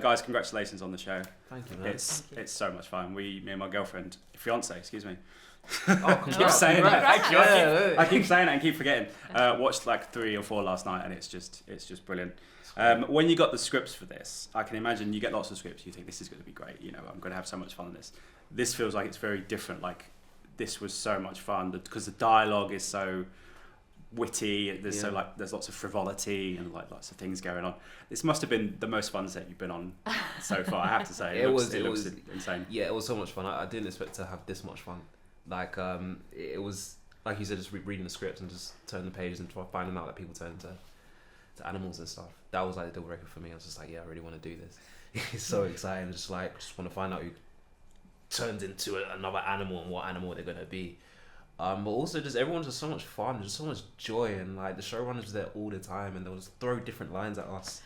Guys, congratulations on the show. Thank you, man. It's so much fun. Me and my girlfriend, fiance, excuse me. I keep saying that. I keep saying it and keep forgetting. Yeah. Watched like 3 or 4 last night, and it's just brilliant. When you got the scripts for this, I can imagine you get lots of scripts. You think this is going to be great. You know, I'm going to have so much fun on this. This feels like it's very different. Like this was so much fun because the dialogue is so witty. There's there's lots of frivolity and like lots of things going on. This must have been the most fun set you've been on so far. I have to say, it looks insane. Yeah, it was so much fun. I didn't expect to have this much fun. Like it was like you said, just reading the script and just turning the pages and finding out that people turn into animals and stuff. That was like the deal breaker for me. I was just like, yeah, I really want to do this. It's so exciting. Just want to find out who turns into another animal and what animal they're gonna be. But also just everyone's just so much fun, just so much joy, and like the showrunners there all the time, and they'll just throw different lines at us.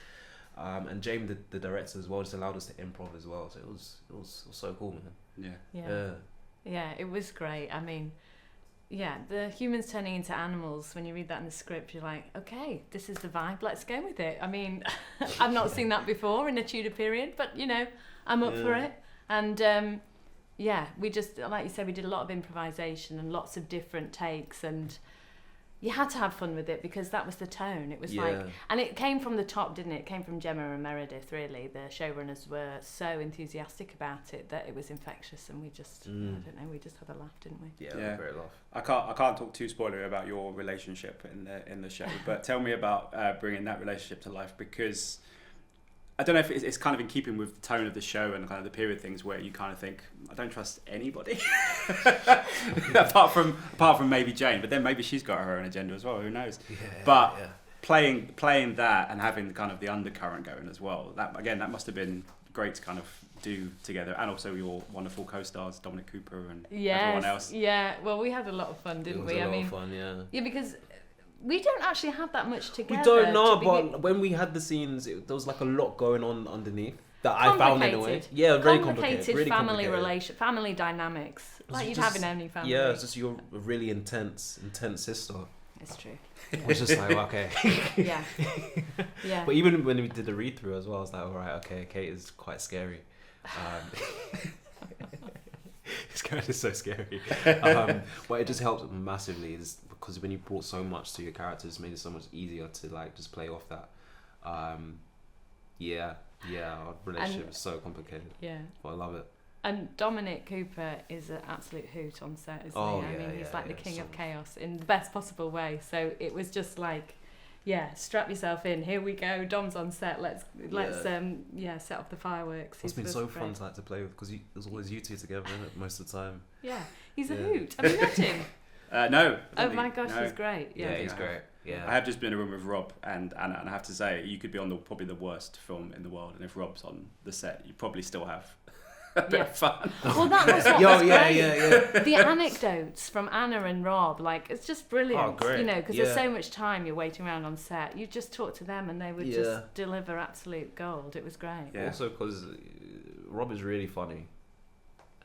And James, the director as well, just allowed us to improv as well. So it was so cool, man. Yeah, it was great. I mean, yeah, the humans turning into animals, when you read that in the script, you're like, okay, this is the vibe, let's go with it. I mean, I've not seen that before in a Tudor period, but, you know, I'm up for it. And, yeah, we just, like you said, we did a lot of improvisation and lots of different takes, and you had to have fun with it because that was the tone. It was and it came from the top, didn't it? It came from Gemma and Meredith, really. The showrunners were so enthusiastic about it that it was infectious, and we just, I don't know, we just had a laugh, didn't we? Yeah, a great laugh. I can't talk too spoilery about your relationship in the show, but tell me about bringing that relationship to life, because I don't know if it's kind of in keeping with the tone of the show and kind of the period things where you kind of think, I don't trust anybody apart from maybe Jane, but then maybe she's got her own agenda as well, who knows. Playing that and having kind of the undercurrent going as well, that must have been great to kind of do together, and also your wonderful co-stars Dominic Cooper and everyone else. Yeah, well, we had a lot of fun, didn't we? It was a lot of fun, yeah, because we don't actually have that much together. We don't know, but when we had the scenes, there was like a lot going on underneath that I found in a way. Yeah, very complicated. Really family dynamics, like you'd have in any family. Yeah, it's just you're a really intense sister. It's true. It's just like, okay. Yeah. But even when we did the read through as well, I was like, all right, okay, Kate is quite scary. It's kind of so scary. But it just helps massively, is because when you brought so much to your characters, it made it so much easier to like just play off that. Our relationship is so complicated. Yeah. But I love it. And Dominic Cooper is an absolute hoot on set, isn't he? I mean, he's like the king of chaos in the best possible way. So it was just like, strap yourself in. Here we go. Dom's on set. Let's set off the fireworks. It's been so fun to play with, because there's always you two together, isn't it, most of the time. Yeah, he's a hoot. Have you met him? No. Oh my gosh, he's great. Yeah, he's great. Yeah. I have just been in a room with Rob, and I have to say, you could be on probably the worst film in the world, and if Rob's on the set, you probably still have a bit of fun. Well, that was what was great. The anecdotes from Anna and Rob, like, it's just brilliant. Oh, great. You know, because there's so much time you're waiting around on set. You just talk to them and they would just deliver absolute gold. It was great. Yeah. Also, because Rob is really funny,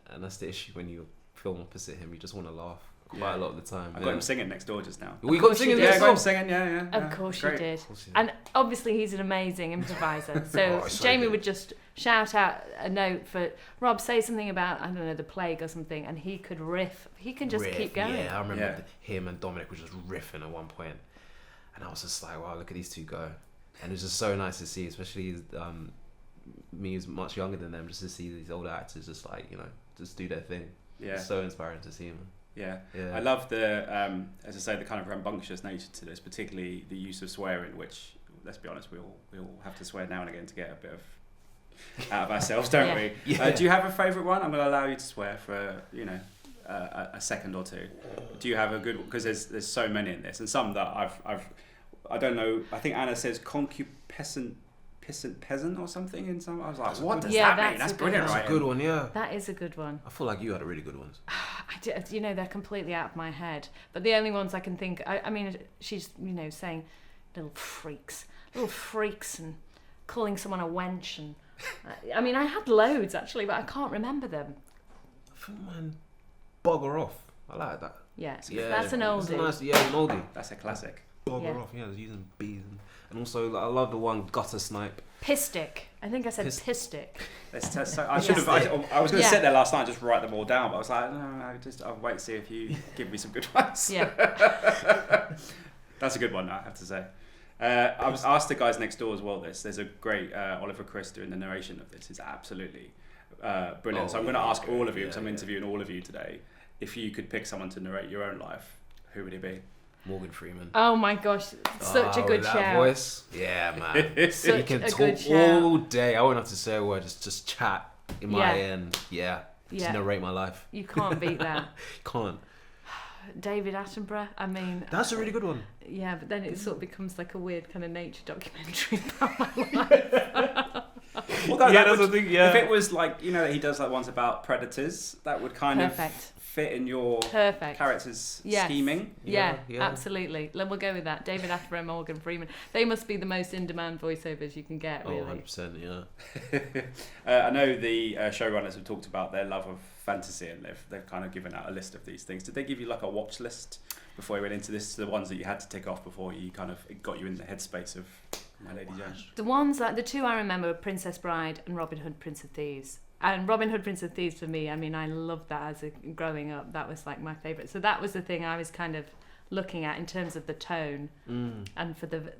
and that's the issue when you film opposite him. You just want to laugh quite a lot of the time. I got him singing next door just now. We got him singing next door? I got him singing, yeah. Of course you did. And obviously he's an amazing improviser. So Jamie would just shout out a note for Rob, say something about, I don't know, the plague or something, and he could riff. He can just keep going. Yeah, I remember him and Dominic were just riffing at one point. And I was just like, wow, look at these two go. And it was just so nice to see, especially me who's much younger than them, just to see these older actors just like, you know, just do their thing. Yeah. It's so inspiring to see them. Yeah. I love the, as I say, the kind of rambunctious nature to this, particularly the use of swearing, which, let's be honest, we all have to swear now and again to get a bit of out of ourselves, don't we? Yeah. Do you have a favourite one? I'm going to allow you to swear for, you know, a second or two. Do you have a good one? Because there's so many in this, and some that I don't know. I think Anna says concupiscent peasant or something in some. I was like, what does that mean? That's brilliant, right? That's a good one, yeah. That is a good one. I feel like you had a really good ones. You know, they're completely out of my head. But the only ones I can think, I mean, she's, you know, saying little freaks, and calling someone a wench, and I mean, I had loads actually, but I can't remember them. I think mine, bugger off. I like that. Yeah, that's an oldie. An oldie. That's a classic. Bugger off. Yeah, I was using bees and also I love the one gutter snipe. Pistic. I think I said pistic. I should have. I was going to sit there last night and just write them all down, but I was like, no, I'll wait to see if you give me some good ones. Yeah. That's a good one, I have to say. I was asked the guys next door as well. There's a great Oliver Chris doing the narration of this. It's absolutely brilliant. So I'm going to ask all of you, because I'm interviewing all of you today, if you could pick someone to narrate your own life, who would it be? Morgan Freeman. Oh my gosh, such a good shout. That voice, yeah, man. Such you can a talk good shout. all day. I won't have to say a word. Just chat in my ear and just narrate my life. You can't beat that. Can't. David Attenborough. I mean, that's a really good one. Yeah, but then it sort of becomes like a weird kind of nature documentary about my life. Well, that's the thing. Yeah. If it was like, he does like ones about predators, that would kind of fit in your character's scheming. Yeah, absolutely. We'll go with that. David Attenborough, Morgan Freeman. They must be the most in-demand voiceovers you can get, really. 100%, yeah. I know the showrunners have talked about their love of fantasy, and they've kind of given out a list of these things. Did they give you like a watch list before you went into this? The ones that you had to tick off before you kind of got you in the headspace of My Lady Jane? The ones, the two I remember were Princess Bride and Robin Hood, Prince of Thieves. And Robin Hood, Prince of Thieves, for me, I mean, I loved that growing up. That was like my favourite. So that was the thing I was kind of looking at in terms of the tone and for the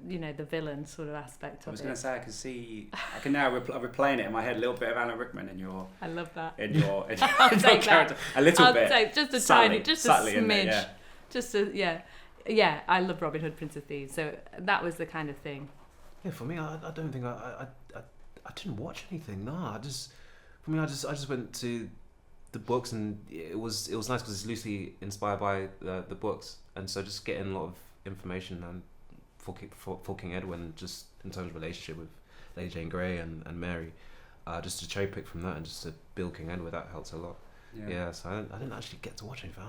villain sort of aspect of it. I was going to say, I can now replaying it in my head, a little bit of Alan Rickman in your... I love that. In your character. A little bit. I'll take just a subtly, tiny, just a smidge. There, Just a, yeah, I love Robin Hood, Prince of Thieves. So that was the kind of thing. Yeah, for me, I don't think I didn't watch anything. No, I just went to the books, and it was nice because it's loosely inspired by the books, and so just getting a lot of information and for King Edwin, just in terms of relationship with Lady Jane Grey and Mary, just to cherry pick from that and just to build King Edward, that helps a lot. Yeah, so I didn't actually get to watch anything.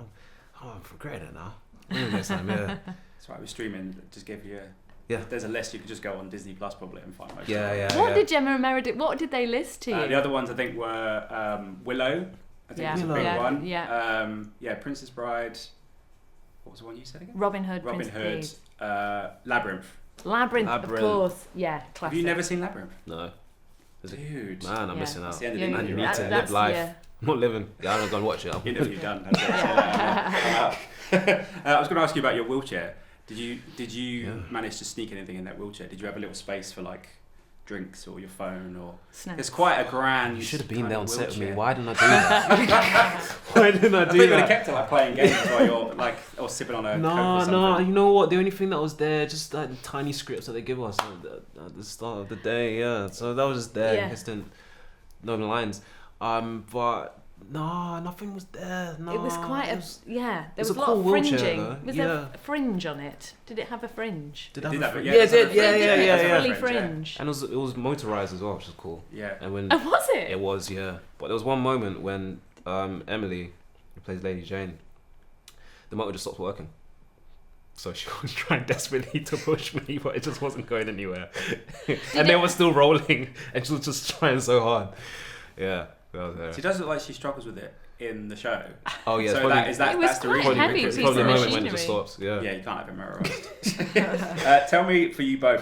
I've regretted it now. Next time, yeah. That's right. With streaming, just give you. There's a list. You could just go on Disney Plus probably and find most. What did Gemma and Meredith? What did they list to you? The other ones I think were Willow. I think was a big one. Yeah. Princess Bride. What was the one you said again? Robin Hood. Robin Hood. Labyrinth, of course. Yeah, classic. Have you never seen Labyrinth? No. Dude, man, I'm missing out. Man, you need to live life. I'm not living. I'm not going to watch it. Interview done. I was going to ask you about your wheelchair. Did you manage to sneak anything in that wheelchair? Did you have a little space for like drinks or your phone or? Snacks. It's quite a grand. You should have been there on set with me. Why didn't I do that? Why didn't I do that? I think you would have kept it like playing games while you're like or sipping on a Coke or something. No. You know what? The only thing that was there, just like the tiny scripts that they give us at the start of the day. Yeah, so that was just there. Yeah. Just didn't know the lines. But. No, nothing was there. No, it was quite there was a lot cool of fringing. Was there a fringe on it? Did it have a fringe? Did it have a fringe? Yeah, it was really fringe. And it was motorized as well, which was cool. Yeah. And when was it? It was, yeah. But there was one moment when Emily, who plays Lady Jane, the motor just stopped working. So she was trying desperately to push me, but it just wasn't going anywhere. And they were still rolling, and she was just trying so hard. Yeah. She does look like she struggles with it in the show. Oh yeah, so that's the reason. It's probably the moment when it just stops. Yeah, you can't have it memorized.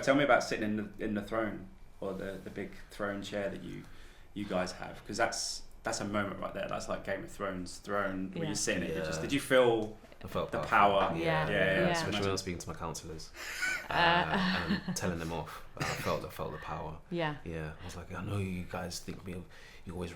Tell me about sitting in the throne or the big throne chair that you guys have, because that's a moment right there. That's like Game of Thrones throne where you sit in it. Did you feel? I felt the power. Yeah. Especially when I was speaking to my counsellors and telling them off. I felt the power. Yeah. Yeah. I was like, I know you guys think you always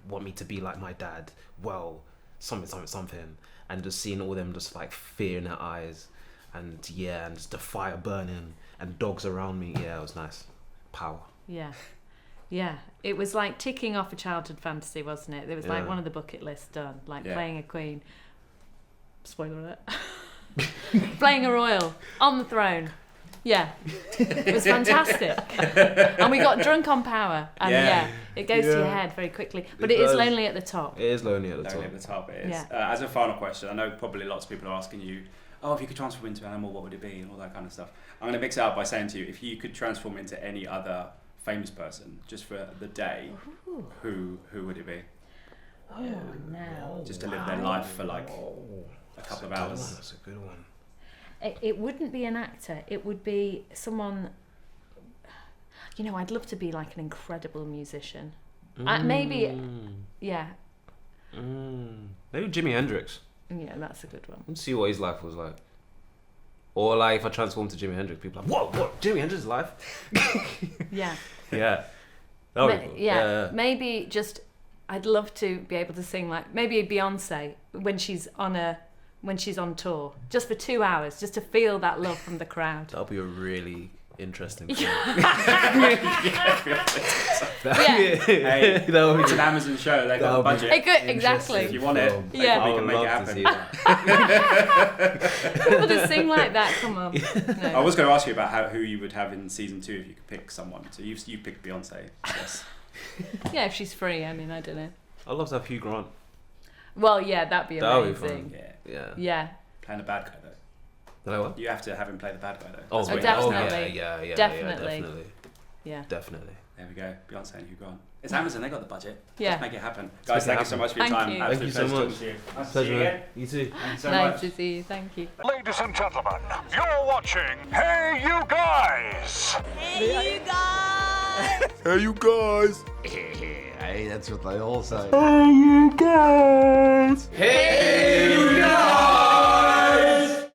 want me to be like my dad. Well, something. And just seeing all them just like fear in their eyes, and just the fire burning and dogs around me. Yeah, it was nice. Power. Yeah. Yeah, it was like ticking off a childhood fantasy, wasn't it? It was like one of the bucket lists done, like playing a queen. Spoiler alert. Playing a royal on the throne. Yeah, it was fantastic. And we got drunk on power. And it goes to your head very quickly. But it is lonely at the top. It is lonely at the top. Lonely at the top, it is. Yeah. As a final question, I know probably lots of people are asking you, if you could transform into an animal, what would it be? And all that kind of stuff. I'm going to mix it up by saying to you, if you could transform into any other famous person just for the day, who would it be? Oh no! Just to live their life for like a couple of hours. That's a good one. it wouldn't be an actor. It would be someone. You know, I'd love to be like an incredible musician. Maybe, yeah. Maybe Jimi Hendrix. Yeah, that's a good one. Let's see what his life was like. Or like if I transformed to Jimi Hendrix, people are like, what? Jimi Hendrix's life? Yeah. Yeah. That would be cool. Yeah. Maybe just, I'd love to be able to sing like maybe a Beyonce when she's on tour, just for 2 hours, just to feel that love from the crowd. That'll be a really interesting thing. Hey, it's an Amazon show. They got a budget. Exactly. If you want it, we can make it happen. People to sing like that. Come on. No. I was going to ask you about who you would have in season 2 if you could pick someone. So you picked Beyonce, I guess. Yeah, if she's free. I mean, I don't know. I'd love to have Hugh Grant. Well, yeah, that'd be amazing. Yeah. Playing the bad guy though. What? You have to have him play the bad guy though. Oh, definitely. Yeah, definitely. Definitely. There we go. Beyonce and Hugh Grant. It's Amazon. They got the budget. Yeah. Let's make it happen. Guys, thank you so much for your time. Thank you so much. Nice to see you again. You too. Thank you so Nice much. to see you. Thank you. Ladies and gentlemen, you're watching Hey You Guys. Hey, you guys! Hey you guys. Hey, that's what they all say. Hey you guys. Hey, you guys!